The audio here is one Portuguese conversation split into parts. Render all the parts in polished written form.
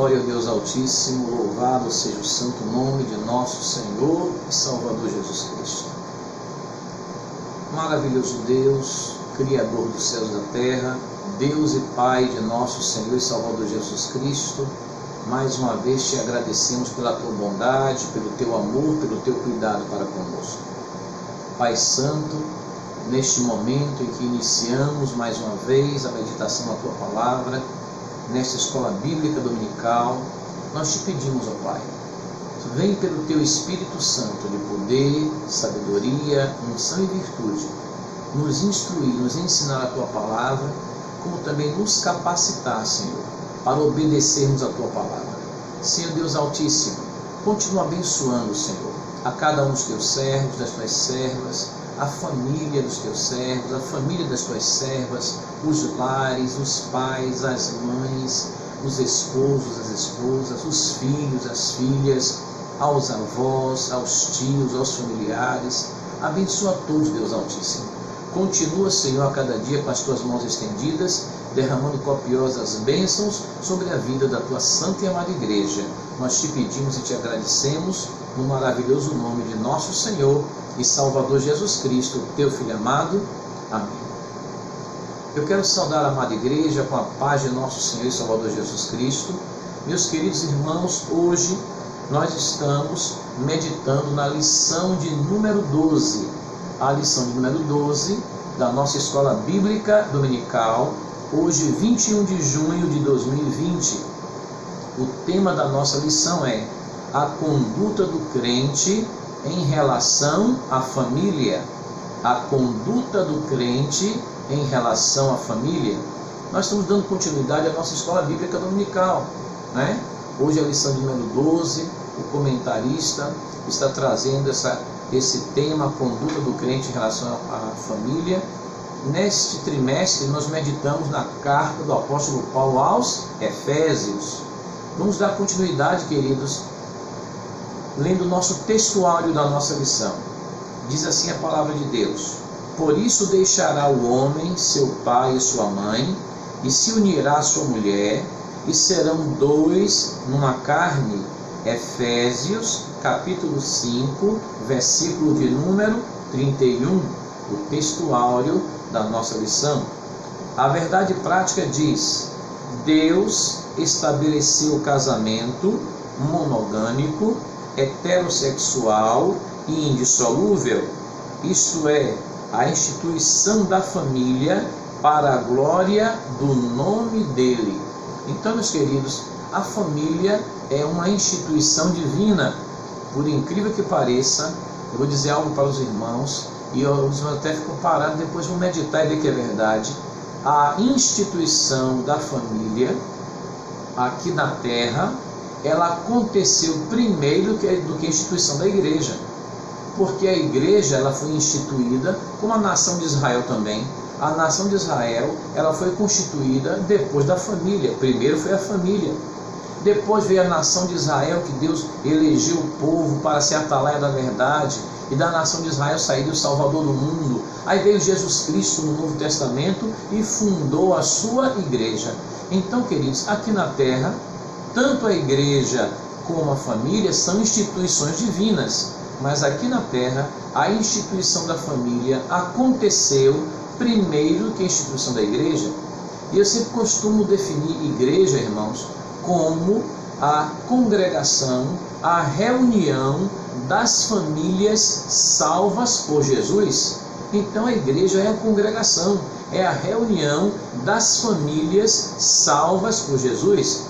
glória ao Deus Altíssimo, louvado seja o santo nome de nosso Senhor e Salvador Jesus Cristo. Maravilhoso Deus, Criador dos céus e da terra, Deus e Pai de nosso Senhor e Salvador Jesus Cristo, mais uma vez te agradecemos pela tua bondade, pelo teu amor, pelo teu cuidado para conosco. Pai Santo, neste momento em que iniciamos mais uma vez a meditação na tua palavra, nesta escola bíblica dominical, nós te pedimos, ó Pai, vem pelo teu Espírito Santo de poder, sabedoria, unção e virtude, nos instruir, nos ensinar a tua palavra, como também nos capacitar, Senhor, para obedecermos a tua palavra. Senhor Deus Altíssimo, continua abençoando, Senhor, a cada um dos teus servos, das tuas servas, a família dos teus servos, a família das tuas servas, os lares, os pais, as mães, os esposos, as esposas, os filhos, as filhas, aos avós, aos tios, aos familiares. Abençoa a todos, Deus Altíssimo. Continua, Senhor, a cada dia com as tuas mãos estendidas, derramando copiosas bênçãos sobre a vida da tua santa e amada igreja. Nós te pedimos e te agradecemos no maravilhoso nome de nosso Senhor e Salvador Jesus Cristo, teu Filho amado. Amém. Eu quero saudar a amada igreja com a paz de nosso Senhor e Salvador Jesus Cristo. Meus queridos irmãos, hoje nós estamos meditando na lição de número 12, a lição de número 12 da nossa escola bíblica dominical, hoje 21 de junho de 2020. O tema da nossa lição é a conduta do crente em relação à família. A conduta do crente em relação à família. Nós estamos dando continuidade à nossa escola bíblica dominical, né? Hoje é a lição de número 12, o comentarista está trazendo esse tema, a conduta do crente em relação à família. Neste trimestre nós meditamos na carta do apóstolo Paulo aos Efésios. Vamos dar continuidade, queridos, lendo o nosso textuário da nossa lição. Diz assim a palavra de Deus: por isso deixará o homem seu pai e sua mãe, e se unirá à sua mulher, e serão dois numa carne. Efésios, capítulo 5, versículo de número 31, o textuário da nossa lição. A verdade prática diz: Deus estabeleceu o casamento monogâmico, heterossexual e indissolúvel, isto é, a instituição da família para a glória do nome dele. Então, meus queridos, a família é uma instituição divina. Por incrível que pareça, eu vou dizer algo para os irmãos, e eles vão até ficar parados, depois vão meditar e ver que é verdade. A instituição da família, aqui na terra, ela aconteceu primeiro do que a instituição da igreja. Porque a igreja ela foi instituída, como a nação de Israel também. A nação de Israel ela foi constituída depois da família. Primeiro foi a família. Depois veio a nação de Israel, que Deus elegeu o povo para ser atalaia da verdade. E da nação de Israel saiu o Salvador do mundo. Aí veio Jesus Cristo no Novo Testamento e fundou a sua igreja. Então, queridos, aqui na terra, tanto a igreja como a família são instituições divinas. Mas aqui na terra, a instituição da família aconteceu primeiro que a instituição da igreja. E eu sempre costumo definir igreja, irmãos, como a congregação, a reunião das famílias salvas por Jesus. Então a igreja é a congregação, é a reunião das famílias salvas por Jesus.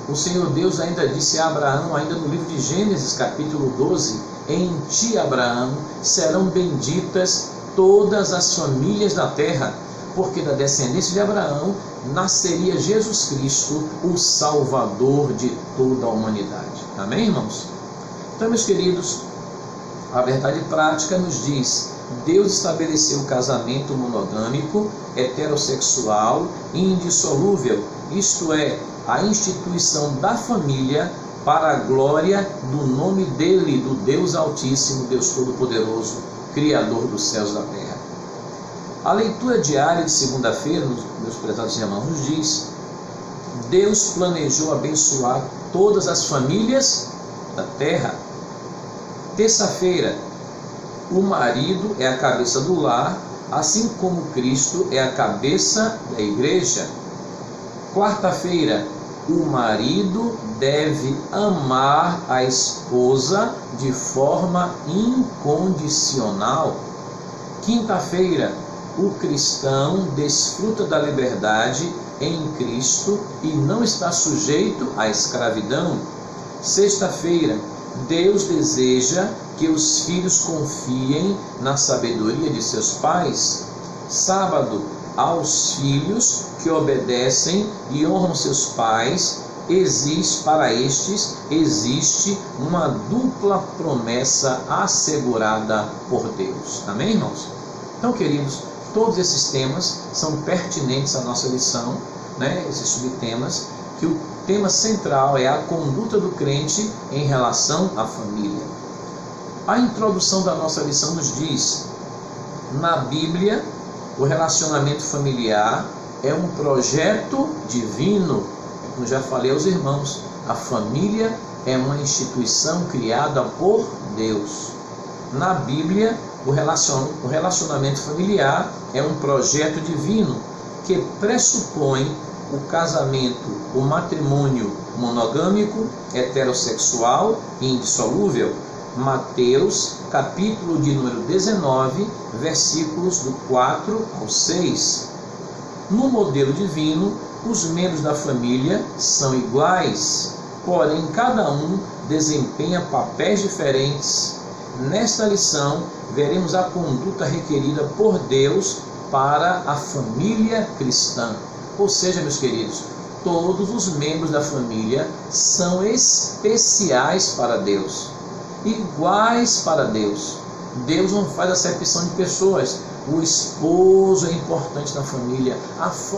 O Senhor Deus ainda disse a Abraão, ainda no livro de Gênesis, capítulo 12, em ti, Abraão, serão benditas todas as famílias da terra, porque da descendência de Abraão nasceria Jesus Cristo, o Salvador de toda a humanidade. Amém, irmãos? Então, meus queridos, a verdade prática nos diz: Deus estabeleceu o casamento monogâmico, heterossexual e indissolúvel, isto é, a instituição da família para a glória do nome dele, do Deus Altíssimo, Deus Todo-Poderoso, Criador dos céus e da terra. A leitura diária de segunda-feira, meus prezados irmãos, nos diz: Deus planejou abençoar todas as famílias da terra. Terça-feira, o marido é a cabeça do lar, assim como Cristo é a cabeça da igreja. Quarta-feira, o marido deve amar a esposa de forma incondicional. Quinta-feira, o cristão desfruta da liberdade em Cristo e não está sujeito à escravidão. Sexta-feira, Deus deseja que os filhos confiem na sabedoria de seus pais. Sábado, aos filhos que obedecem e honram seus pais, para estes existe uma dupla promessa assegurada por Deus. Amém, irmãos? Então, queridos, todos esses temas são pertinentes à nossa lição, né? Esses subtemas, que o tema central é a conduta do crente em relação à família. A introdução da nossa lição nos diz: na Bíblia, o relacionamento familiar é um projeto divino. Como já falei aos irmãos, a família é uma instituição criada por Deus. Na Bíblia, o relacionamento familiar é um projeto divino que pressupõe o casamento, o matrimônio monogâmico, heterossexual e indissolúvel. Mateus, capítulo de número 19, versículos do 4 ao 6. No modelo divino, os membros da família são iguais, porém cada um desempenha papéis diferentes. Nesta lição, veremos a conduta requerida por Deus para a família cristã. Ou seja, meus queridos, todos os membros da família são especiais para Deus, iguais para Deus. Deus não faz acepção de pessoas. O esposo é importante na família,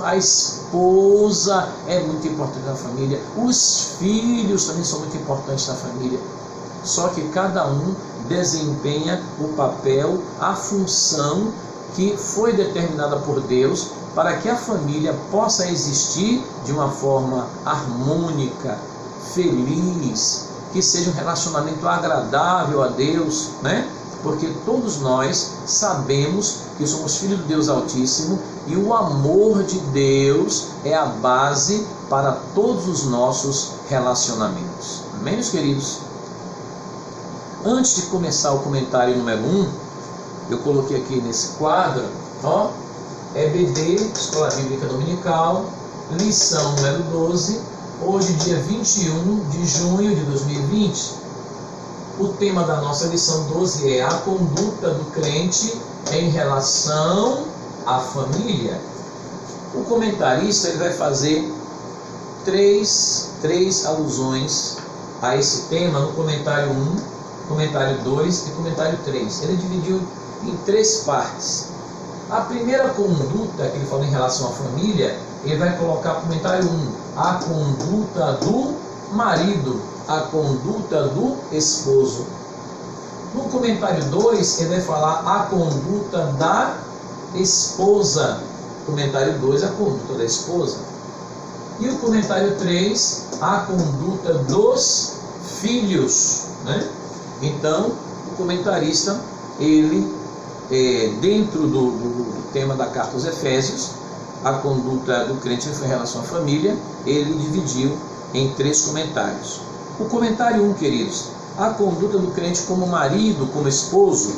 a esposa é muito importante na família, os filhos também são muito importantes na família. Só que cada um desempenha o papel, a função que foi determinada por Deus para que a família possa existir de uma forma harmônica, feliz, que seja um relacionamento agradável a Deus, né? Porque todos nós sabemos que somos filhos do Deus Altíssimo e o amor de Deus é a base para todos os nossos relacionamentos. Amém, meus queridos? Antes de começar o comentário número 1, eu coloquei aqui nesse quadro, EBD, Escola Bíblica Dominical, lição número 12, hoje dia 21 de junho de 2020. O tema da nossa lição 12 é a conduta do crente em relação à família. O comentarista ele vai fazer três alusões a esse tema no comentário 1, comentário 2 e comentário 3. Ele dividiu em 3 partes. A primeira conduta que ele falou em relação à família, ele vai colocar comentário 1, a conduta do marido, a conduta do esposo. No comentário 2, ele vai falar a conduta da esposa. Comentário 2, a conduta da esposa. E o comentário 3, a conduta dos filhos, né? Então, o comentarista, ele, dentro do tema da carta aos Efésios, a conduta do crente em relação à família, ele dividiu em 3 comentários. O comentário 1, queridos, a conduta do crente como marido, como esposo.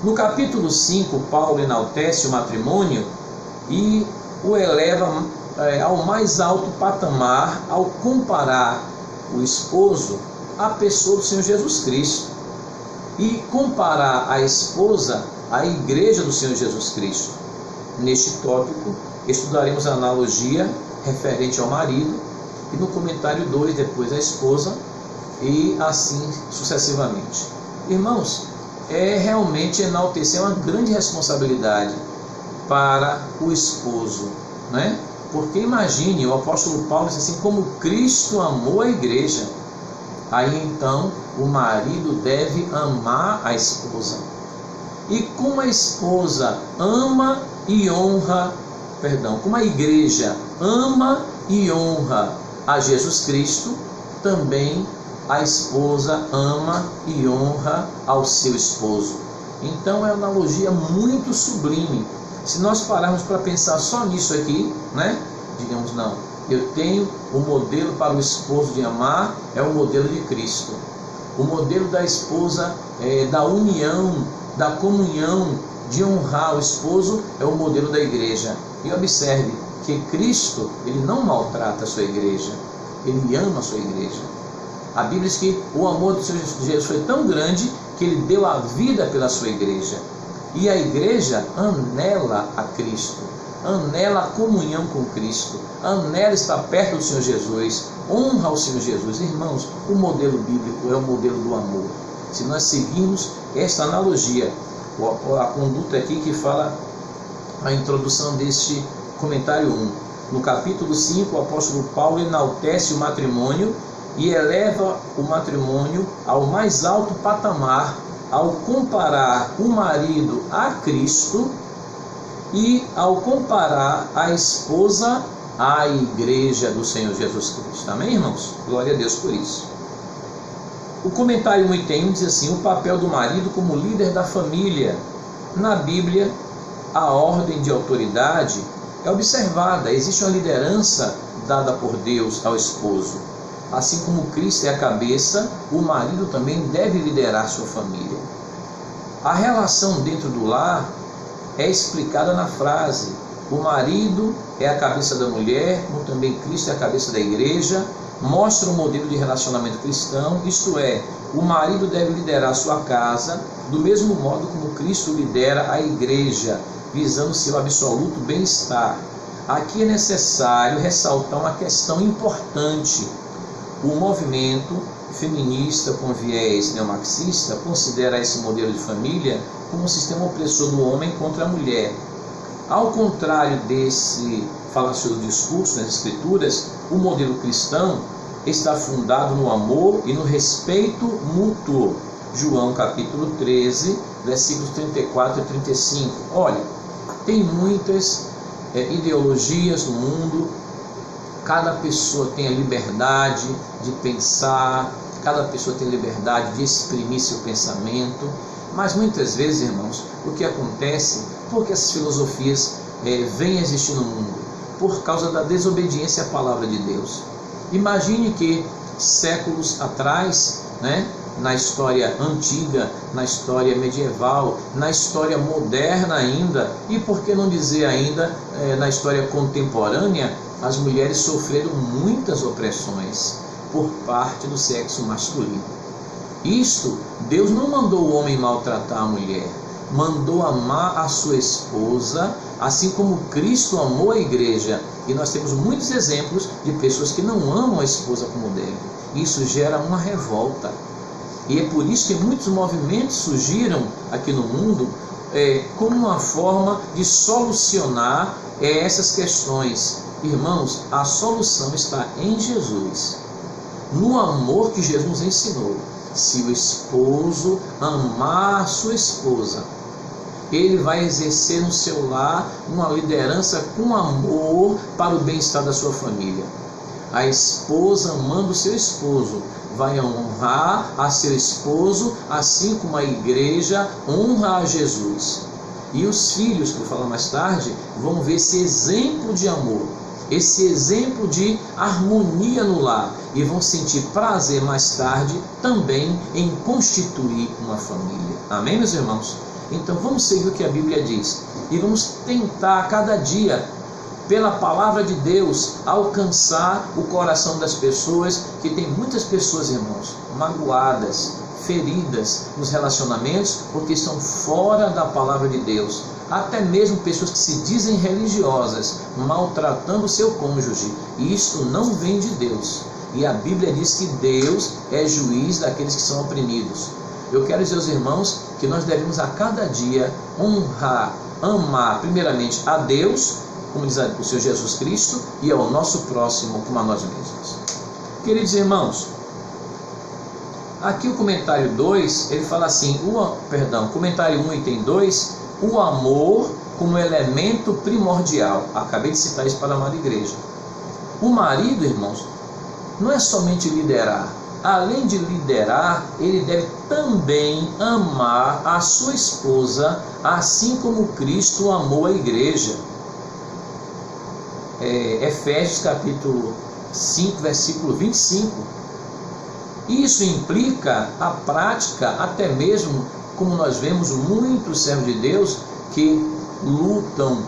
No capítulo 5, Paulo enaltece o matrimônio e o eleva ao mais alto patamar ao comparar o esposo à pessoa do Senhor Jesus Cristo e comparar a esposa à igreja do Senhor Jesus Cristo. Neste tópico, estudaremos a analogia referente ao marido e no comentário 2, depois a esposa e assim sucessivamente. Irmãos, é realmente enaltecer uma grande responsabilidade para o esposo, né? Porque imagine, o apóstolo Paulo diz assim, como Cristo amou a igreja, aí então o marido deve amar a esposa. E como a esposa ama e honra, como a igreja ama e honra a Jesus Cristo, também a esposa ama e honra ao seu esposo. Então é uma analogia muito sublime. Se nós pararmos para pensar só nisso aqui, digamos, não, eu tenho o modelo para o esposo de amar, é o modelo de Cristo. O modelo da esposa, da união, da comunhão, de honrar o esposo, é o modelo da igreja. E observe que Cristo, ele não maltrata a sua igreja, ele ama a sua igreja. A Bíblia diz que o amor do Senhor Jesus foi tão grande que ele deu a vida pela sua igreja. E a igreja anela a Cristo, anela a comunhão com Cristo, anela estar perto do Senhor Jesus, honra o Senhor Jesus. Irmãos, o modelo bíblico é o modelo do amor. Se nós seguirmos esta analogia, a conduta aqui que fala a introdução deste comentário 1. No capítulo 5, o apóstolo Paulo enaltece o matrimônio e eleva o matrimônio ao mais alto patamar ao comparar o marido a Cristo e ao comparar a esposa à igreja do Senhor Jesus Cristo. Amém, irmãos? Glória a Deus por isso. O comentário 1 diz assim: o papel do marido como líder da família. Na Bíblia, a ordem de autoridade é observada. Existe uma liderança dada por Deus ao esposo. Assim como Cristo é a cabeça, o marido também deve liderar sua família. A relação dentro do lar é explicada na frase: o marido é a cabeça da mulher, como também Cristo é a cabeça da igreja. Mostra um modelo de relacionamento cristão, isto é, o marido deve liderar sua casa do mesmo modo como Cristo lidera a igreja, visando seu absoluto bem-estar. Aqui é necessário ressaltar uma questão importante. O movimento feminista com viés neomarxista considera esse modelo de família como um sistema opressor do homem contra a mulher. Ao contrário desse falacioso discurso nas Escrituras, o modelo cristão está fundado no amor e no respeito mútuo. João capítulo 13, versículos 34 e 35. Olha, tem muitas ideologias no mundo. Cada pessoa tem a liberdade de pensar, cada pessoa tem a liberdade de exprimir seu pensamento, mas muitas vezes, irmãos, o que acontece, porque essas filosofias vêm existir no mundo, por causa da desobediência à palavra de Deus. Imagine que séculos atrás, na história antiga, na história medieval, na história moderna ainda, e por que não dizer ainda na história contemporânea, as mulheres sofreram muitas opressões por parte do sexo masculino. Isto, Deus não mandou o homem maltratar a mulher, mandou amar a sua esposa, assim como Cristo amou a igreja. E nós temos muitos exemplos de pessoas que não amam a esposa como deve. Isso gera uma revolta. E é por isso que muitos movimentos surgiram aqui no mundo como uma forma de solucionar essas questões. Irmãos, a solução está em Jesus, no amor que Jesus ensinou. Se o esposo amar a sua esposa, ele vai exercer no seu lar uma liderança com amor para o bem-estar da sua família. A esposa amando o seu esposo vai honrar a seu esposo, assim como a igreja honra a Jesus. E os filhos, que eu vou falar mais tarde, vão ver esse exemplo de amor, esse exemplo de harmonia no lar, e vão sentir prazer mais tarde também em constituir uma família. Amém, meus irmãos? Então vamos seguir o que a Bíblia diz e vamos tentar a cada dia, pela palavra de Deus, alcançar o coração das pessoas, que tem muitas pessoas, irmãos, magoadas, feridas nos relacionamentos, porque estão fora da palavra de Deus. Até mesmo pessoas que se dizem religiosas, maltratando o seu cônjuge. E isto não vem de Deus. E a Bíblia diz que Deus é juiz daqueles que são oprimidos. Eu quero dizer aos irmãos que nós devemos a cada dia honrar, amar primeiramente a Deus, como diz o Senhor Jesus Cristo, e ao nosso próximo como a nós mesmos. Queridos irmãos, aqui o comentário 2, ele fala assim, comentário 1, item 2, o amor como elemento primordial. Acabei de citar isso para a amada igreja. O marido, irmãos, não é somente liderar. Além de liderar, ele deve também amar a sua esposa, assim como Cristo amou a igreja. Efésios capítulo 5, versículo 25. Isso implica a prática, até mesmo, como nós vemos muitos servos de Deus que lutam,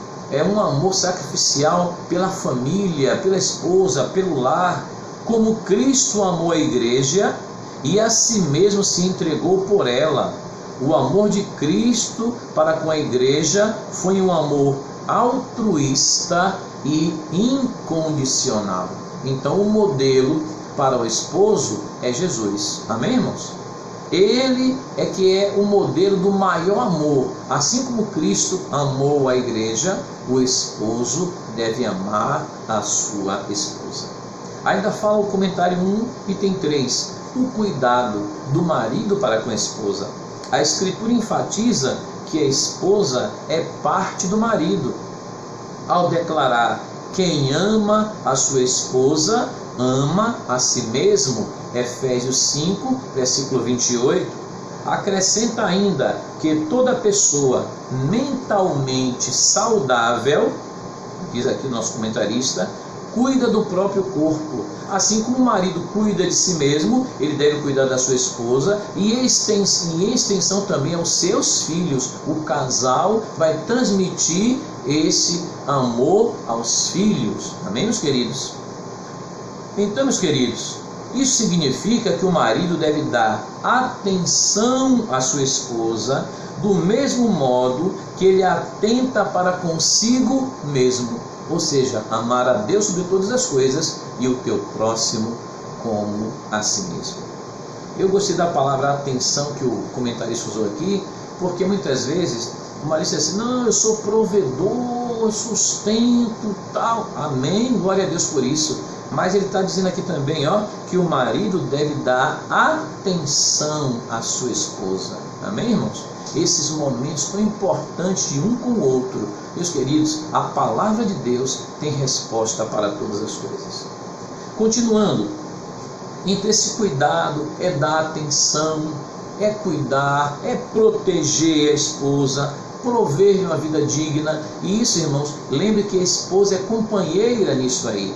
um amor sacrificial pela família, pela esposa, pelo lar, como Cristo amou a igreja e a si mesmo se entregou por ela. O amor de Cristo para com a igreja foi um amor altruísta e incondicional. Então o modelo para o esposo é Jesus. Amém, irmãos? Ele é que é o modelo do maior amor. Assim como Cristo amou a igreja, o esposo deve amar a sua esposa. Ainda fala o comentário 1, item 3, o cuidado do marido para com a esposa. A Escritura enfatiza que a esposa é parte do marido. Ao declarar: quem ama a sua esposa, ama a si mesmo, Efésios 5, versículo 28, acrescenta ainda que toda pessoa mentalmente saudável, diz aqui o nosso comentarista, cuida do próprio corpo. Assim como o marido cuida de si mesmo, ele deve cuidar da sua esposa e em extensão também aos seus filhos. O casal vai transmitir esse amor aos filhos. Amém, meus queridos? Então, meus queridos, isso significa que o marido deve dar atenção à sua esposa do mesmo modo que ele atenta para consigo mesmo. Ou seja, amar a Deus sobre todas as coisas e o teu próximo como a si mesmo. Eu gostei da palavra atenção que o comentarista usou aqui, porque muitas vezes o marido diz assim: não, eu sou provedor, eu sustento, tal. Amém, glória a Deus por isso. Mas ele está dizendo aqui também, que o marido deve dar atenção à sua esposa. Amém, irmãos? Esses momentos tão importantes de um com o outro. Meus queridos, a palavra de Deus tem resposta para todas as coisas. Continuando, então esse cuidado é dar atenção, é cuidar, é proteger a esposa, prover-lhe uma vida digna. E isso, irmãos, lembre que a esposa é companheira nisso aí,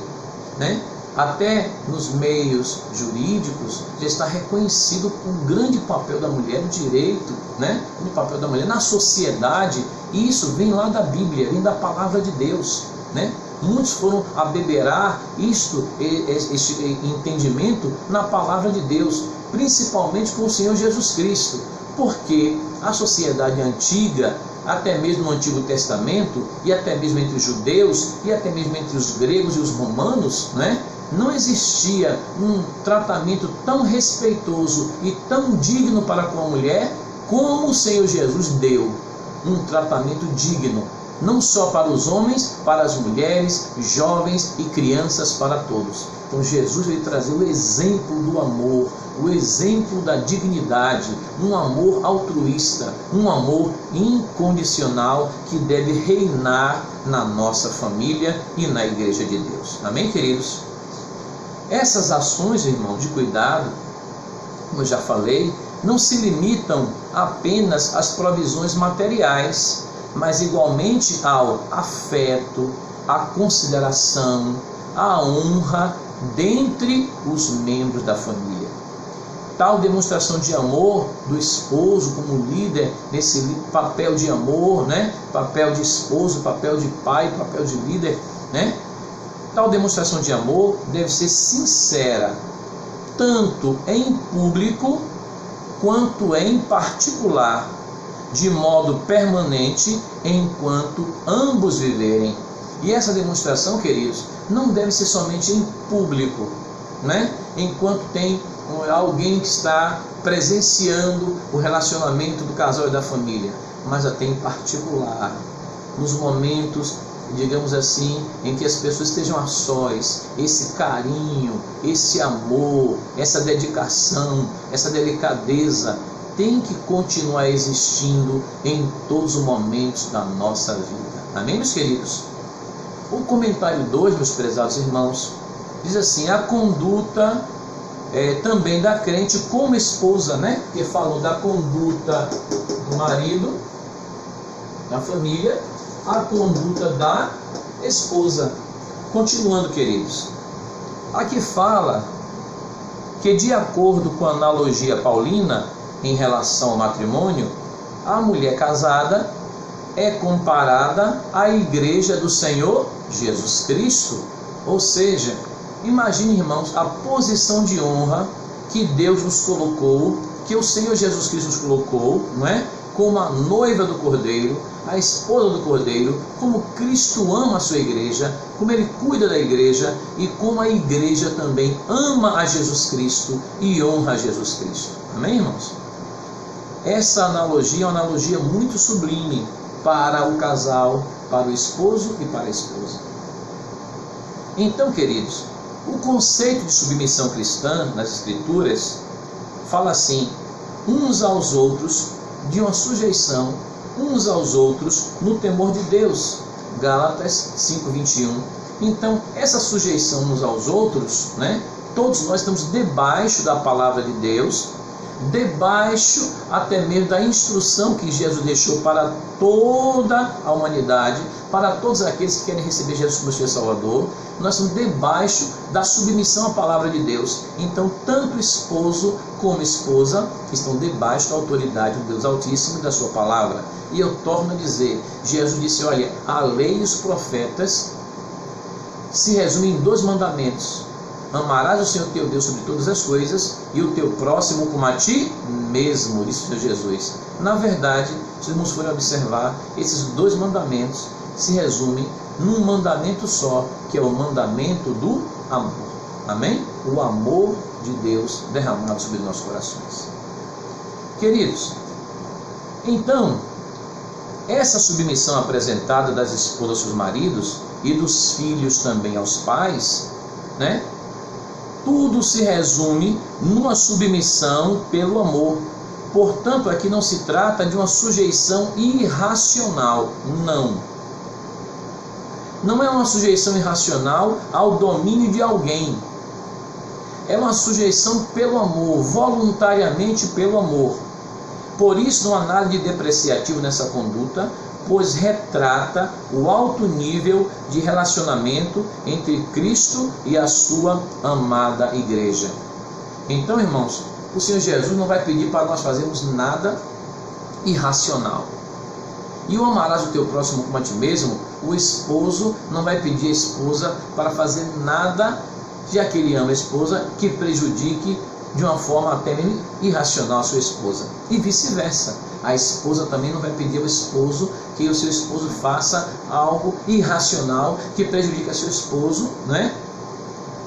né? Até nos meios jurídicos já está reconhecido o grande papel da mulher no direito, né? O papel da mulher na sociedade. Isso vem lá da Bíblia, vem da palavra de Deus, né? Muitos foram abeberar este entendimento na palavra de Deus, principalmente com o Senhor Jesus Cristo, porque a sociedade antiga, até mesmo no Antigo Testamento, e até mesmo entre os judeus, e até mesmo entre os gregos e os romanos, né? Não existia um tratamento tão respeitoso e tão digno para com a mulher como o Senhor Jesus deu. Um tratamento digno, não só para os homens, para as mulheres, jovens e crianças, para todos. Então Jesus veio trazer o exemplo do amor, o exemplo da dignidade, um amor altruísta, um amor incondicional que deve reinar na nossa família e na igreja de Deus. Amém, queridos? Essas ações, irmão, de cuidado, como eu já falei, não se limitam apenas às provisões materiais, mas igualmente ao afeto, à consideração, à honra dentre os membros da família. Tal demonstração de amor do esposo como líder, nesse papel de amor, né? Papel de esposo, papel de pai, papel de líder, né? Tal demonstração de amor deve ser sincera, tanto em público quanto em particular, de modo permanente, enquanto ambos viverem. E essa demonstração, queridos, não deve ser somente em público, né? Enquanto tem alguém que está presenciando o relacionamento do casal e da família, mas até em particular, nos momentos, digamos assim, em que as pessoas estejam a sós. Esse carinho, esse amor, essa dedicação, essa delicadeza tem que continuar existindo em todos os momentos da nossa vida. Amém, meus queridos? O comentário 2, meus prezados irmãos, diz assim, a conduta também da crente como esposa, né? Porque falou da conduta do marido, da família, a conduta da esposa. Continuando, queridos, aqui fala que, de acordo com a analogia paulina em relação ao matrimônio, a mulher casada é comparada à igreja do Senhor Jesus Cristo. Ou seja, imagine, irmãos, a posição de honra que Deus nos colocou, que o Senhor Jesus Cristo nos colocou, não é? Como a noiva do Cordeiro, a esposa do Cordeiro, como Cristo ama a sua igreja, como Ele cuida da igreja e como a igreja também ama a Jesus Cristo e honra a Jesus Cristo. Amém, irmãos? Essa analogia é uma analogia muito sublime para o casal, para o esposo e para a esposa. Então, queridos, o conceito de submissão cristã nas Escrituras fala assim, uns aos outros, de uma sujeição, uns aos outros, no temor de Deus. Gálatas 5:21. Então, essa sujeição uns aos outros, né? Todos nós estamos debaixo da palavra de Deus, debaixo até mesmo da instrução que Jesus deixou para toda a humanidade, para todos aqueles que querem receber Jesus como seu Salvador. Nós estamos debaixo da submissão à palavra de Deus. Então, tanto esposo como esposa estão debaixo da autoridade do Deus Altíssimo e da sua palavra. E eu torno a dizer, Jesus disse, olha, a lei e os profetas se resumem em 2 mandamentos. Amarás o Senhor teu Deus sobre todas as coisas e o teu próximo como a ti mesmo, disse o Senhor Jesus. Na verdade, se irmãos forem observar, esses 2 mandamentos se resumem num mandamento só, que é o mandamento do amor. Amém? O amor de Deus derramado sobre nossos corações. Queridos, então, essa submissão apresentada das esposas aos seus maridos e dos filhos também aos pais, né? Tudo se resume numa submissão pelo amor. Portanto, aqui não se trata de uma sujeição irracional. Não é uma sujeição irracional ao domínio de alguém. É uma sujeição pelo amor, voluntariamente pelo amor. Por isso, não há nada de depreciativo nessa conduta, pois retrata o alto nível de relacionamento entre Cristo e a sua amada igreja. Então, irmãos, o Senhor Jesus não vai pedir para nós fazermos nada irracional. E o amarás o teu próximo como a ti mesmo, o esposo não vai pedir à esposa para fazer nada, já que ele ama a esposa, que prejudique de uma forma até mesmo irracional a sua esposa. E vice-versa. A esposa também não vai pedir ao esposo que o seu esposo faça algo irracional que prejudique a seu esposo, né?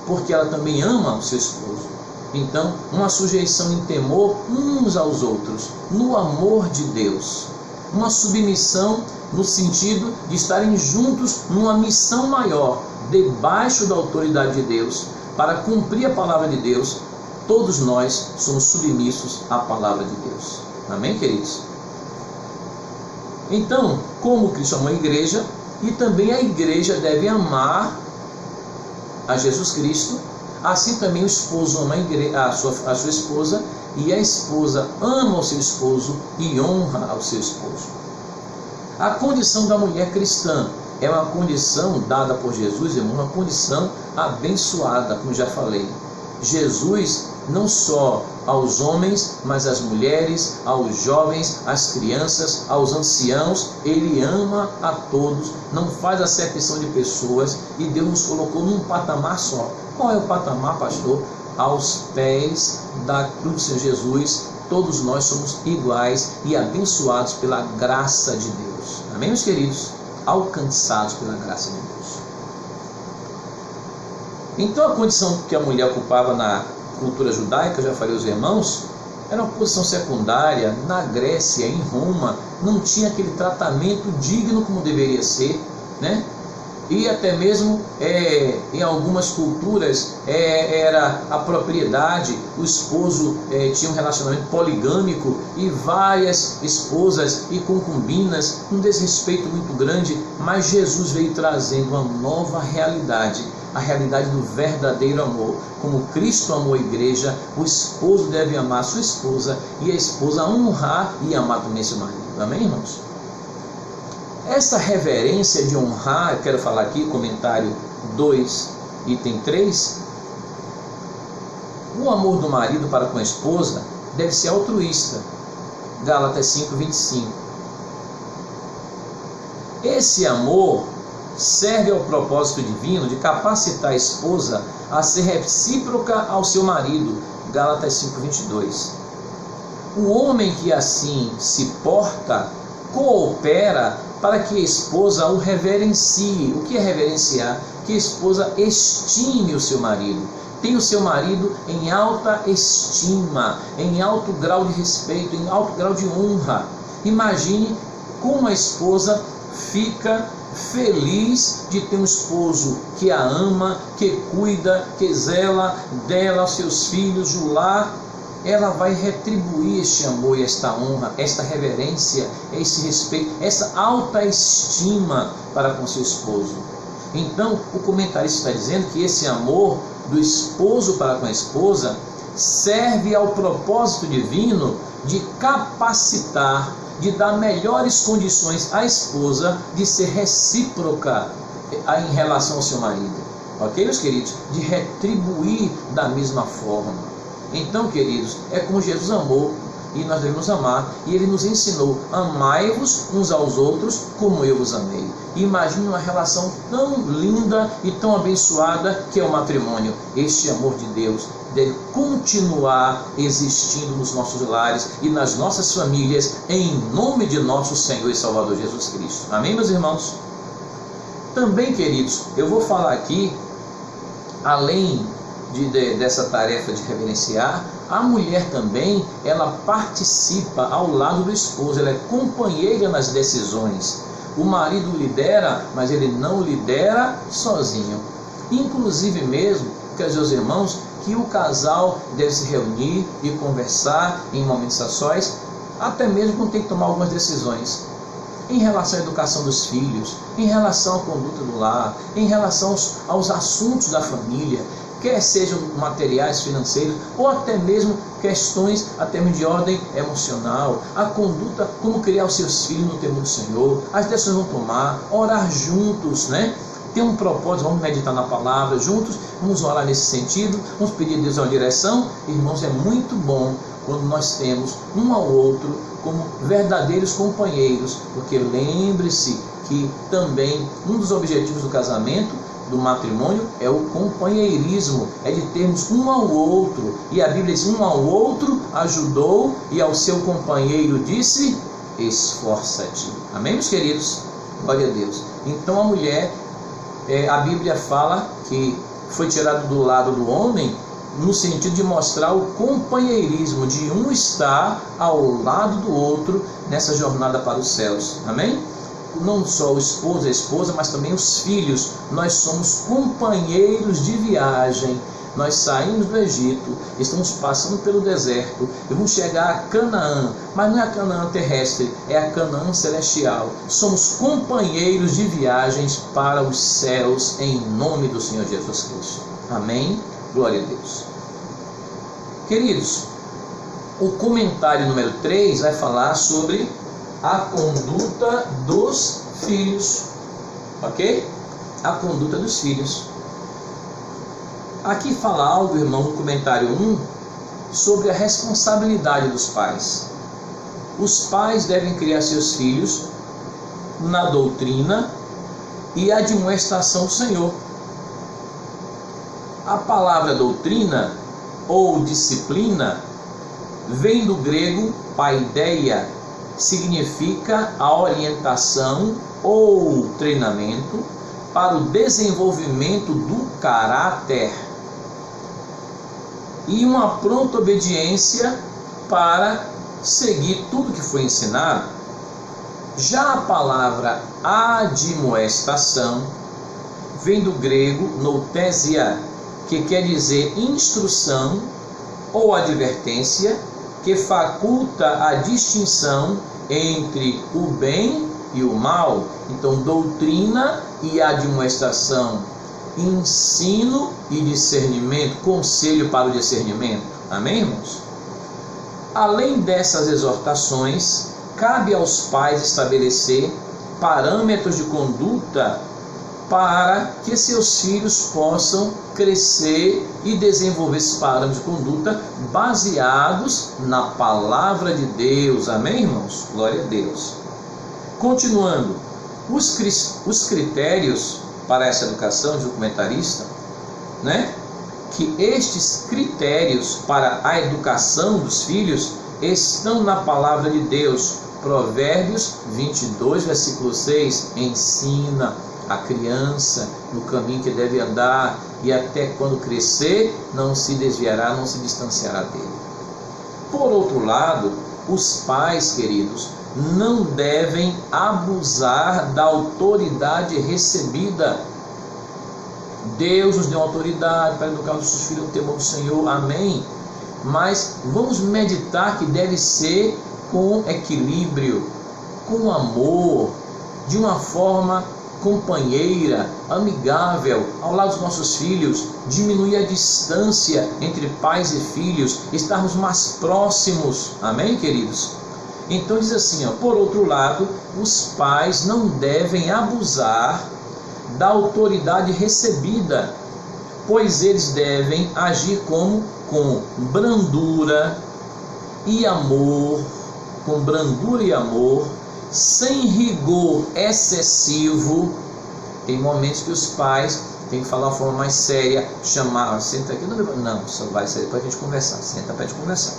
Porque ela também ama o seu esposo. Então, uma sujeição em temor uns aos outros, no amor de Deus. Uma submissão no sentido de estarem juntos numa missão maior, debaixo da autoridade de Deus, para cumprir a palavra de Deus. Todos nós somos submissos à palavra de Deus. Amém, queridos? Então, como Cristo ama a igreja, e também a igreja deve amar a Jesus Cristo, assim também o esposo ama a sua esposa, e a esposa ama o seu esposo e honra ao seu esposo. A condição da mulher cristã é uma condição dada por Jesus, irmão, uma condição abençoada, como já falei. Jesus, não só aos homens, mas às mulheres, aos jovens, às crianças, aos anciãos, Ele ama a todos, não faz acepção de pessoas, e Deus nos colocou num patamar só. Qual é o patamar, pastor? Aos pés da cruz do Senhor Jesus, todos nós somos iguais e abençoados pela graça de Deus. Amém, meus queridos? Alcançados pela graça de Deus. Então, a condição que a mulher ocupava na cultura judaica, já falei aos irmãos, era uma posição secundária. Na Grécia, em Roma, não tinha aquele tratamento digno como deveria ser, né? E até mesmo em algumas culturas era a propriedade, o esposo tinha um relacionamento poligâmico e várias esposas e concubinas, um desrespeito muito grande, mas Jesus veio trazendo uma nova realidade, a realidade do verdadeiro amor. Como Cristo amou a igreja, o esposo deve amar a sua esposa e a esposa honrar e amar também seu marido. Amém, irmãos? Essa reverência de honrar, eu quero falar aqui, comentário 2, item 3. O amor do marido para com a esposa deve ser altruísta. Gálatas 5:25. Esse amor serve ao propósito divino de capacitar a esposa a ser recíproca ao seu marido. Gálatas 5:22. O homem que assim se porta coopera para que a esposa o reverencie. O que é reverenciar? Que a esposa estime o seu marido. Tenha o seu marido em alta estima, em alto grau de respeito, em alto grau de honra. Imagine como a esposa fica feliz de ter um esposo que a ama, que cuida, que zela dela, seus filhos, o lar. Ela vai retribuir este amor e esta honra, esta reverência, esse respeito, essa alta estima para com seu esposo. Então, o comentarista está dizendo que esse amor do esposo para com a esposa serve ao propósito divino de capacitar, de dar melhores condições à esposa de ser recíproca em relação ao seu marido. Ok, meus queridos? De retribuir da mesma forma. Então, queridos, é como Jesus amou e nós devemos amar. E Ele nos ensinou: amai-vos uns aos outros como eu vos amei. Imagine uma relação tão linda e tão abençoada que é o matrimônio. Este amor de Deus deve continuar existindo nos nossos lares e nas nossas famílias, em nome de nosso Senhor e Salvador Jesus Cristo. Amém, meus irmãos? Também, queridos, eu vou falar aqui, além dessa tarefa de reverenciar, a mulher também, ela participa ao lado do esposo, ela é companheira nas decisões. O marido lidera, mas ele não lidera sozinho. Inclusive mesmo, quer dizer, os irmãos, que o casal deve se reunir e conversar em momentos a sós, até mesmo quando tem que tomar algumas decisões. Em relação à educação dos filhos, em relação à conduta do lar, em relação aos assuntos da família, quer sejam materiais, financeiros, ou até mesmo questões até mesmo de ordem emocional, a conduta, como criar os seus filhos no temor do Senhor, as decisões vão tomar, orar juntos, né? Ter um propósito, vamos meditar na palavra juntos, vamos orar nesse sentido, vamos pedir a Deus uma direção. Irmãos, é muito bom quando nós temos um ao outro como verdadeiros companheiros, porque lembre-se que também um dos objetivos do casamento, do matrimônio, é o companheirismo, é de termos um ao outro. E a Bíblia diz: um ao outro ajudou e ao seu companheiro disse: esforça-te. Amém, meus queridos? Glória a Deus. Então a mulher, a Bíblia fala que foi tirado do lado do homem no sentido de mostrar o companheirismo, de um estar ao lado do outro nessa jornada para os céus. Amém? Não só o esposo e a esposa, mas também os filhos. Nós somos companheiros de viagem. Nós saímos do Egito, estamos passando pelo deserto e vamos chegar a Canaã, mas não é a Canaã terrestre, é a Canaã celestial. Somos companheiros de viagens para os céus, em nome do Senhor Jesus Cristo. Amém? Glória a Deus. Queridos, o comentário número 3 vai falar sobre a conduta dos filhos. Ok? A conduta dos filhos. Aqui fala algo, irmão, no comentário 1, sobre a responsabilidade dos pais. Os pais devem criar seus filhos na doutrina e admoestação do Senhor. A palavra doutrina ou disciplina vem do grego paideia, significa a orientação ou treinamento para o desenvolvimento do caráter e uma pronta obediência para seguir tudo que foi ensinado. Já a palavra admoestação vem do grego nouthesia, que quer dizer instrução ou advertência, que faculta a distinção entre o bem e o mal. Então, doutrina e admoestação ensino e discernimento, conselho para o discernimento. Amém, irmãos? Além dessas exortações, cabe aos pais estabelecer parâmetros de conduta para que seus filhos possam crescer e desenvolver esses parâmetros de conduta baseados na palavra de Deus. Amém, irmãos? Glória a Deus. Continuando, os critérios para essa educação, diz o comentarista, né? Que estes critérios para a educação dos filhos estão na palavra de Deus. Provérbios 22, versículo 6, ensina a criança no caminho que deve andar, e até quando crescer não se desviará, não se distanciará dele. Por outro lado, os pais, queridos, não devem abusar da autoridade recebida. Deus nos deu autoridade para educar os nossos filhos no temor do Senhor, amém? Mas vamos meditar que deve ser com equilíbrio, com amor, de uma forma companheira, amigável, ao lado dos nossos filhos, diminuir a distância entre pais e filhos, estarmos mais próximos, amém, queridos? Então diz assim, por outro lado, os pais não devem abusar da autoridade recebida, pois eles devem agir com brandura e amor, sem rigor excessivo. Tem momentos que os pais têm que falar de uma forma mais séria, chamar, senta aqui, não, só vai ser para a gente conversar, senta para a gente conversar.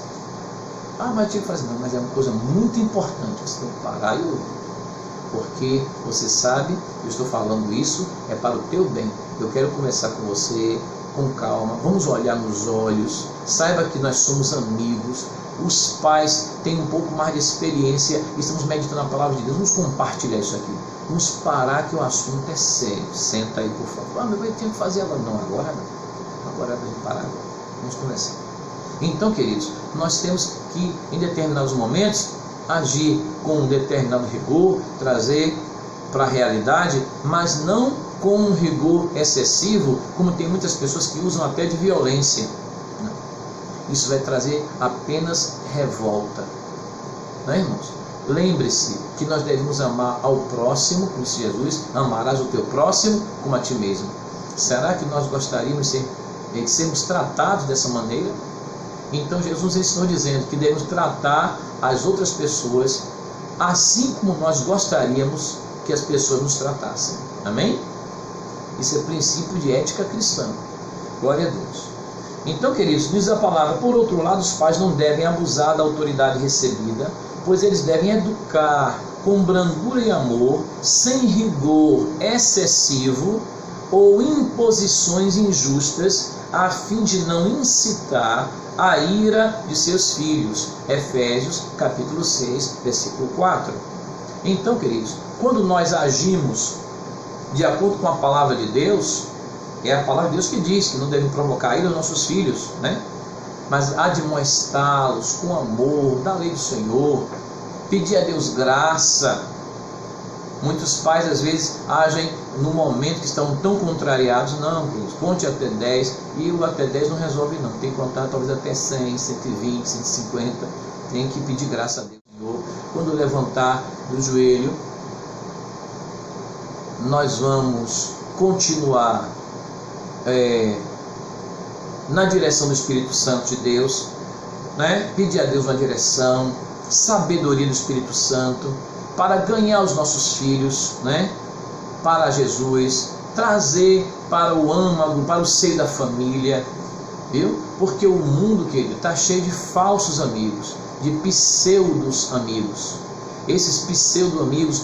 Mas tinha que fazer, não, mas é uma coisa muito importante, você tem que parar e ouvir, porque você sabe, eu estou falando isso, é para o teu bem, eu quero conversar com você, com calma, vamos olhar nos olhos, saiba que nós somos amigos, os pais têm um pouco mais de experiência, estamos meditando a palavra de Deus, vamos compartilhar isso aqui, vamos parar que o assunto é sério, senta aí por favor, mas eu tenho que fazer agora, não, agora é para a gente parar, vamos conversar. Então, queridos, nós temos que, em determinados momentos, agir com um determinado rigor, trazer para a realidade, mas não com um rigor excessivo, como tem muitas pessoas que usam até de violência. Isso vai trazer apenas revolta. Não é, irmãos? Lembre-se que nós devemos amar ao próximo, como disse Jesus, amarás o teu próximo como a ti mesmo. Será que nós gostaríamos de sermos tratados dessa maneira? Então Jesus nos ensinou dizendo que devemos tratar as outras pessoas assim como nós gostaríamos que as pessoas nos tratassem. Amém? Isso é princípio de ética cristã. Glória a Deus. Então, queridos, diz a palavra, por outro lado, os pais não devem abusar da autoridade recebida, pois eles devem educar com brandura e amor, sem rigor excessivo ou imposições injustas, a fim de não incitar a ira de seus filhos. Efésios capítulo 6, versículo 4. Então, queridos, quando nós agimos de acordo com a palavra de Deus, é a palavra de Deus que diz que não devem provocar a ira dos nossos filhos, né? Mas admoestá-los com amor, da lei do Senhor, pedir a Deus graça. Muitos pais às vezes agem no momento que estão tão contrariados, não, queridos, conte até 10, e o até 10 não resolve não, tem que contar talvez até 100, 120, 150, tem que pedir graça a Deus, Senhor. Quando levantar do joelho, nós vamos continuar na direção do Espírito Santo de Deus, né? Pedir a Deus uma direção, sabedoria do Espírito Santo, para ganhar os nossos filhos, né? Para Jesus, trazer para o âmago, para o seio da família, viu? Porque o mundo, querido, está cheio de falsos amigos, de pseudos amigos. Esses pseudo amigos,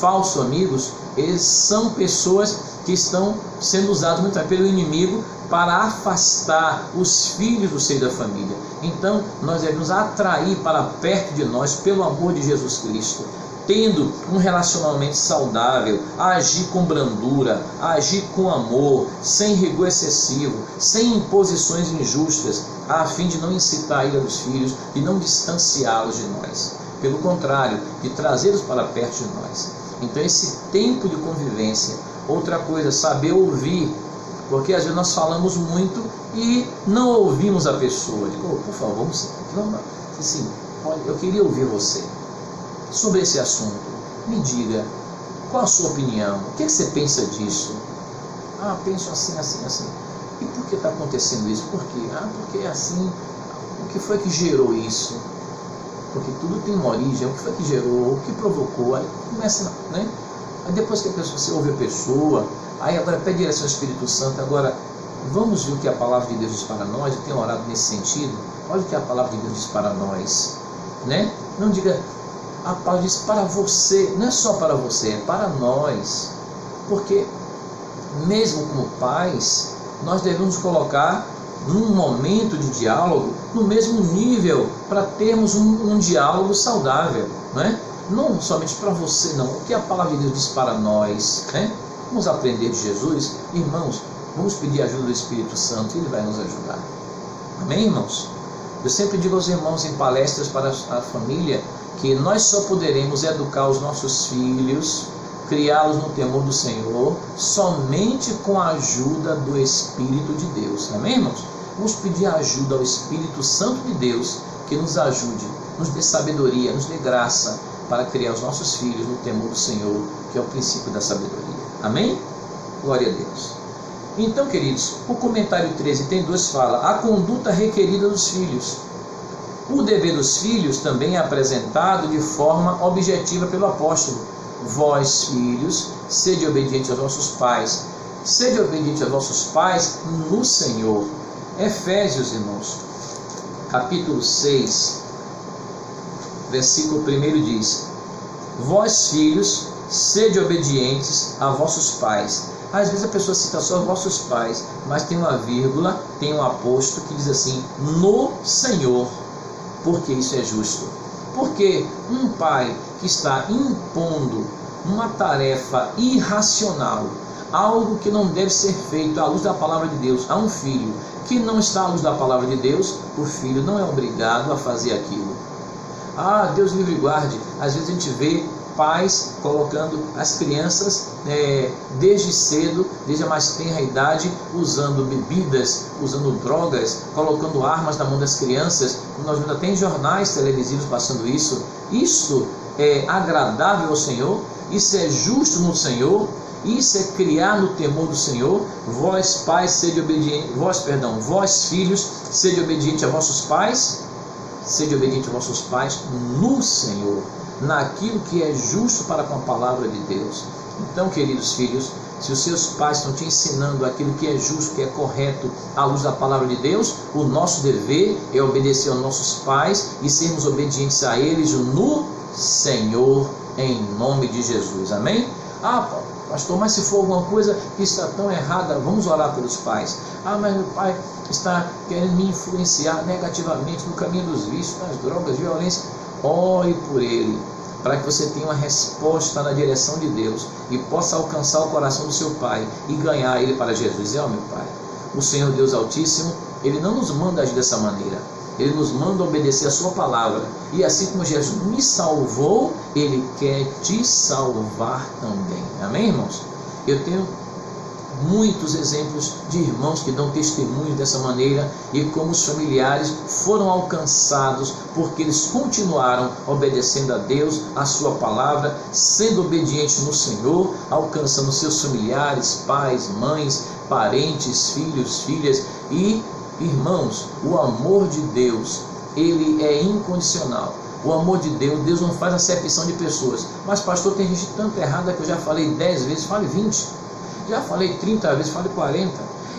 falsos amigos, eles são pessoas que estão sendo usadas muitas vezes pelo inimigo para afastar os filhos do seio da família. Então, nós devemos atrair para perto de nós, pelo amor de Jesus Cristo, tendo um relacionamento saudável, agir com brandura, agir com amor, sem rigor excessivo, sem imposições injustas, a fim de não incitar a ira dos filhos e não distanciá-los de nós. Pelo contrário, de trazê-los para perto de nós. Então, esse tempo de convivência, outra coisa, saber ouvir, Porque às vezes nós falamos muito e não ouvimos a pessoa. Digo, por favor, vamos assim, olha, eu queria ouvir você sobre esse assunto. Me diga, qual a sua opinião? O que você pensa disso? Penso assim. E por que está acontecendo isso? Por quê? Porque é assim. O que foi que gerou isso? Porque tudo tem uma origem. O que foi que gerou? O que provocou? Aí começa, né? Aí depois que você ouve a pessoa, aí agora pede direção ao Espírito Santo. Agora, vamos ver o que a palavra de Deus diz para nós. Eu tenho orado nesse sentido. Olha o que a palavra de Deus diz para nós, né? Não diga, a palavra diz para você. Não é só para você, é para nós. Porque mesmo como pais, nós devemos colocar num momento de diálogo no mesmo nível, para termos um diálogo saudável, não é? Não somente para você, não. O que a palavra de Deus diz para nós, né? Vamos aprender de Jesus. Irmãos, vamos pedir a ajuda do Espírito Santo, Ele vai nos ajudar. Amém, irmãos? Eu sempre digo aos irmãos em palestras para a família que nós só poderemos educar os nossos filhos, criá-los no temor do Senhor, somente com a ajuda do Espírito de Deus. Amém, irmãos? Vamos pedir ajuda ao Espírito Santo de Deus, que nos ajude, nos dê sabedoria, nos dê graça para criar os nossos filhos no temor do Senhor, que é o princípio da sabedoria. Amém? Glória a Deus. Então, queridos, o comentário 13:2 fala: a conduta requerida dos filhos. O dever dos filhos também é apresentado de forma objetiva pelo apóstolo. Vós, filhos, sede obedientes aos vossos pais. Sede obedientes aos vossos pais no Senhor. Efésios, irmãos, capítulo 6, versículo 1 diz: vós, filhos, sede obedientes a vossos pais. Às vezes a pessoa cita só vossos pais, mas tem uma vírgula, tem um aposto que diz assim: no Senhor, porque isso é justo. Porque um pai que está impondo uma tarefa irracional, algo que não deve ser feito à luz da palavra de Deus, a um filho que não está à luz da palavra de Deus, o filho não é obrigado a fazer aquilo. Deus livre e guarde. Às vezes a gente vê pais colocando as crianças desde cedo, desde a mais tenra idade, usando bebidas, usando drogas, colocando armas na mão das crianças. Nós vemos até em jornais televisivos passando isso. Isso é agradável ao Senhor? Isso é justo no Senhor? Isso é criar no temor do Senhor? Vós, pais, sede obedientes, vós, filhos, sede obedientes a vossos pais. Sede obediente a vossos pais no Senhor, naquilo que é justo para com a palavra de Deus. Então, queridos filhos, se os seus pais estão te ensinando aquilo que é justo, que é correto à luz da palavra de Deus, o nosso dever é obedecer aos nossos pais e sermos obedientes a eles no Senhor, em nome de Jesus. Amém? Pastor, mas se for alguma coisa que está tão errada, vamos orar pelos pais. Mas meu pai está querendo me influenciar negativamente no caminho dos vícios, das drogas, violência. Ore por ele, para que você tenha uma resposta na direção de Deus e possa alcançar o coração do seu pai e ganhar ele para Jesus. Meu pai, o Senhor Deus Altíssimo, Ele não nos manda agir dessa maneira. Ele nos manda obedecer a sua palavra. E assim como Jesus me salvou, Ele quer te salvar também. Amém, irmãos? Eu tenho muitos exemplos de irmãos que dão testemunho dessa maneira e como os familiares foram alcançados porque eles continuaram obedecendo a Deus, a sua palavra, sendo obedientes no Senhor, alcançando seus familiares, pais, mães, parentes, filhos, filhas. E irmãos, o amor de Deus, ele é incondicional. O amor de Deus, Deus não faz acepção de pessoas. Mas pastor, tem gente tanto errada que eu já falei 10 vezes, fale 20. Já falei 30 vezes, fale 40.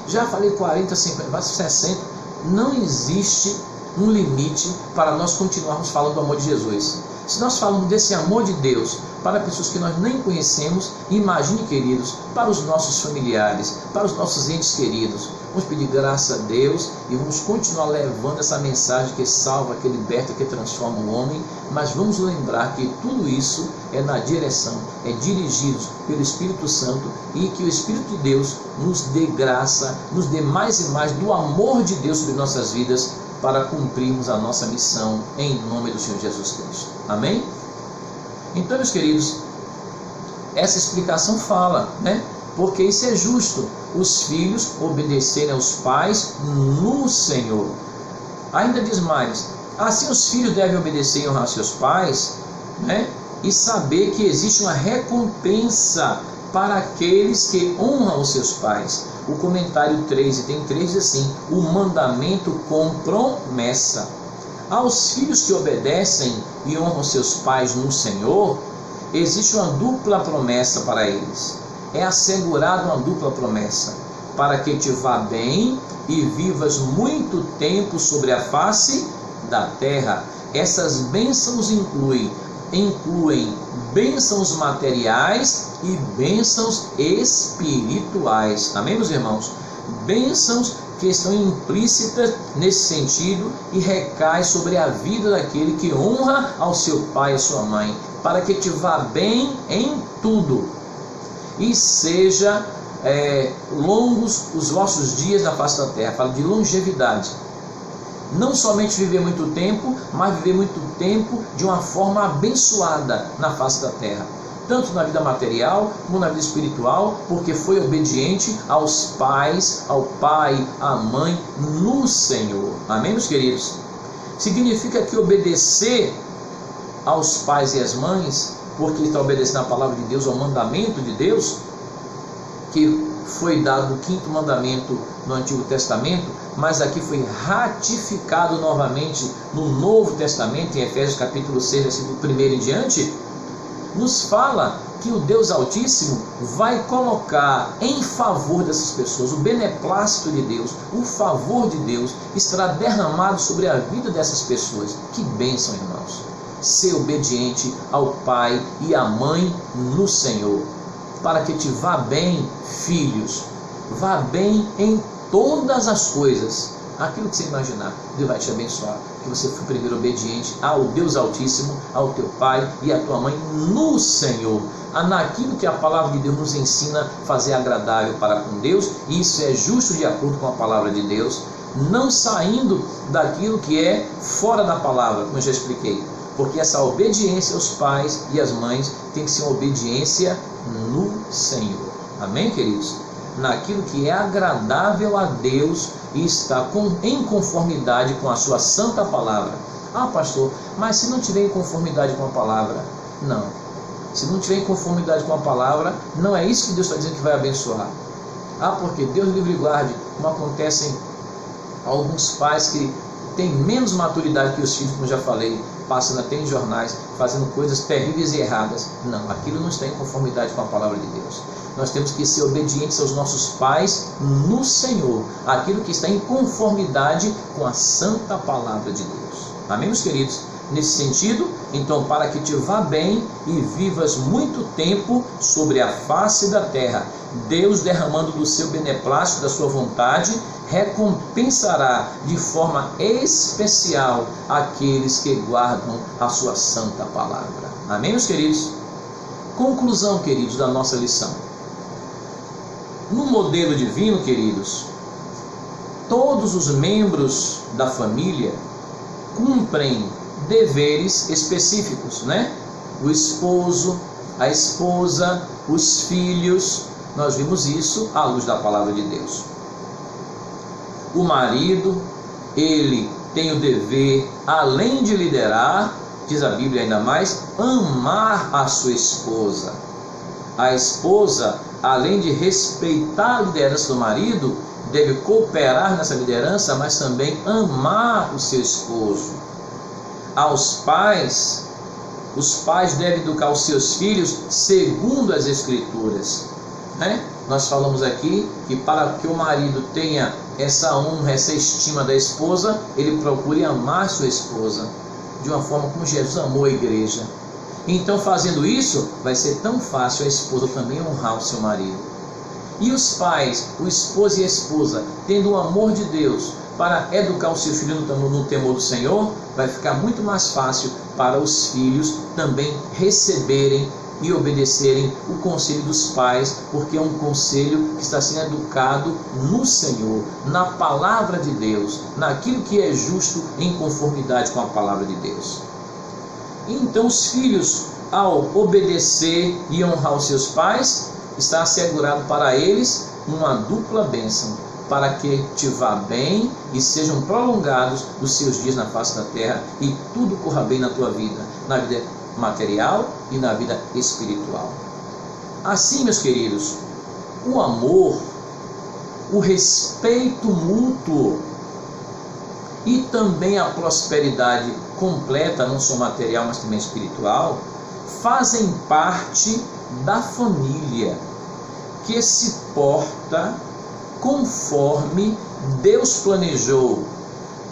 Já falei 40, 50, 60. Não existe um limite para nós continuarmos falando do amor de Jesus. Se nós falamos desse amor de Deus para pessoas que nós nem conhecemos, imagine, queridos, para os nossos familiares, para os nossos entes queridos. Vamos pedir graça a Deus e vamos continuar levando essa mensagem que salva, que liberta, que transforma o homem. Mas vamos lembrar que tudo isso é na direção, é dirigido pelo Espírito Santo, e que o Espírito de Deus nos dê graça, nos dê mais e mais do amor de Deus sobre nossas vidas, para cumprirmos a nossa missão em nome do Senhor Jesus Cristo. Amém? Então, meus queridos, essa explicação fala, porque isso é justo, os filhos obedecerem aos pais no Senhor. Ainda diz mais, assim os filhos devem obedecer e honrar seus pais, né? E saber que existe uma recompensa para aqueles que honram os seus pais. O comentário 3, item 3, diz assim: o mandamento com promessa. Aos filhos que obedecem e honram seus pais no Senhor, existe uma dupla promessa para eles. É assegurada uma dupla promessa: para que te vá bem e vivas muito tempo sobre a face da terra. Essas bênçãos incluem bênçãos materiais e bênçãos espirituais. Amém, meus irmãos? Bênçãos que estão implícitas nesse sentido e recai sobre a vida daquele que honra ao seu pai e à sua mãe, para que te vá bem em tudo e seja longos os vossos dias na face da terra. Fala de longevidade. Não somente viver muito tempo, mas viver muito tempo de uma forma abençoada na face da terra, tanto na vida material como na vida espiritual, porque foi obediente aos pais, ao pai, à mãe, no Senhor. Amém, meus queridos? Significa que obedecer aos pais e às mães, porque ele está obedecendo a palavra de Deus, ao mandamento de Deus, que foi dado o 5º mandamento no Antigo Testamento, mas aqui foi ratificado novamente no Novo Testamento, em Efésios capítulo 6, versículo 1 em diante, nos fala que o Deus Altíssimo vai colocar em favor dessas pessoas, o beneplácito de Deus, o favor de Deus estará derramado sobre a vida dessas pessoas. Que bênção, irmãos! Ser obediente ao pai e à mãe no Senhor, para que te vá bem, filhos, vá bem em todas as coisas. Aquilo que você imaginar, Deus vai te abençoar, que você foi primeiro obediente ao Deus Altíssimo, ao teu pai e à tua mãe no Senhor, naquilo que a palavra de Deus nos ensina a fazer agradável para com Deus. E isso é justo de acordo com a palavra de Deus, não saindo daquilo que é fora da palavra, como eu já expliquei, porque essa obediência aos pais e às mães tem que ser uma obediência no Senhor. Amém, queridos? Naquilo que é agradável a Deus e está em conformidade com a sua santa palavra. Ah, pastor, mas se não tiver em conformidade com a palavra? Não. Se não tiver em conformidade com a palavra, não é isso que Deus está dizendo que vai abençoar. Ah, porque Deus livre e guarde, como acontecem alguns pais que têm menos maturidade que os filhos, como eu já falei, passando até em jornais, fazendo coisas terríveis e erradas. Não, aquilo não está em conformidade com a palavra de Deus. Nós temos que ser obedientes aos nossos pais no Senhor, aquilo que está em conformidade com a santa palavra de Deus. Amém, meus queridos? Nesse sentido, então, para que te vá bem e vivas muito tempo sobre a face da terra, Deus, derramando do seu beneplácito, da sua vontade, recompensará de forma especial aqueles que guardam a sua santa palavra. Amém, meus queridos? Conclusão, queridos, da nossa lição. No modelo divino, queridos, todos os membros da família cumprem deveres específicos, né? O esposo, a esposa, os filhos. Nós vimos isso à luz da palavra de Deus. O marido, ele tem o dever, além de liderar, diz a Bíblia ainda mais, amar a sua esposa. A esposa, além de respeitar a liderança do marido, deve cooperar nessa liderança, mas também amar o seu esposo. Aos pais, os pais devem educar os seus filhos segundo as Escrituras, né? Nós falamos aqui que para que o marido tenha essa honra, essa estima da esposa, ele procure amar sua esposa de uma forma como Jesus amou a igreja. Então, fazendo isso, vai ser tão fácil a esposa também honrar o seu marido. E os pais, o esposo e a esposa, tendo o amor de Deus para educar o seu filho no temor do Senhor, vai ficar muito mais fácil para os filhos também receberem e obedecerem o conselho dos pais, porque é um conselho que está sendo educado no Senhor, na palavra de Deus, naquilo que é justo em conformidade com a palavra de Deus. Então os filhos, ao obedecer e honrar os seus pais, está assegurado para eles uma dupla bênção, para que te vá bem e sejam prolongados os seus dias na face da terra e tudo corra bem na tua vida, na vida material e na vida espiritual. Assim, meus queridos, o amor, o respeito mútuo e também a prosperidade completa, não só material, mas também espiritual, fazem parte da família que se porta conforme Deus planejou.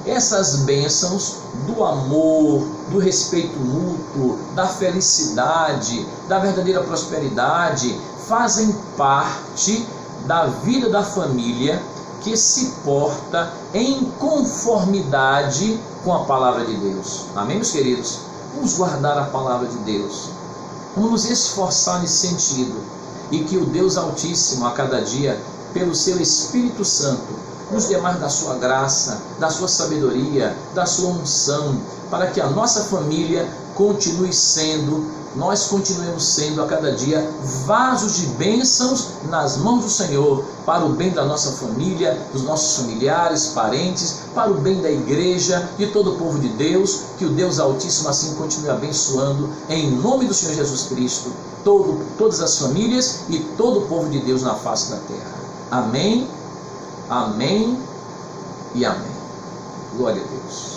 Essas bênçãos do amor, do respeito mútuo, da felicidade, da verdadeira prosperidade, fazem parte da vida da família que se porta em conformidade com a palavra de Deus. Amém, meus queridos? Vamos guardar a palavra de Deus. Vamos nos esforçar nesse sentido. E que o Deus Altíssimo, a cada dia, pelo seu Espírito Santo, nos dê mais da sua graça, da sua sabedoria, da sua unção, para que a nossa família nós continuemos sendo a cada dia vasos de bênçãos nas mãos do Senhor, para o bem da nossa família, dos nossos familiares, parentes, para o bem da igreja e todo o povo de Deus. Que o Deus Altíssimo assim continue abençoando, em nome do Senhor Jesus Cristo, todas as famílias e todo o povo de Deus na face da terra. Amém, amém e amém. Glória a Deus.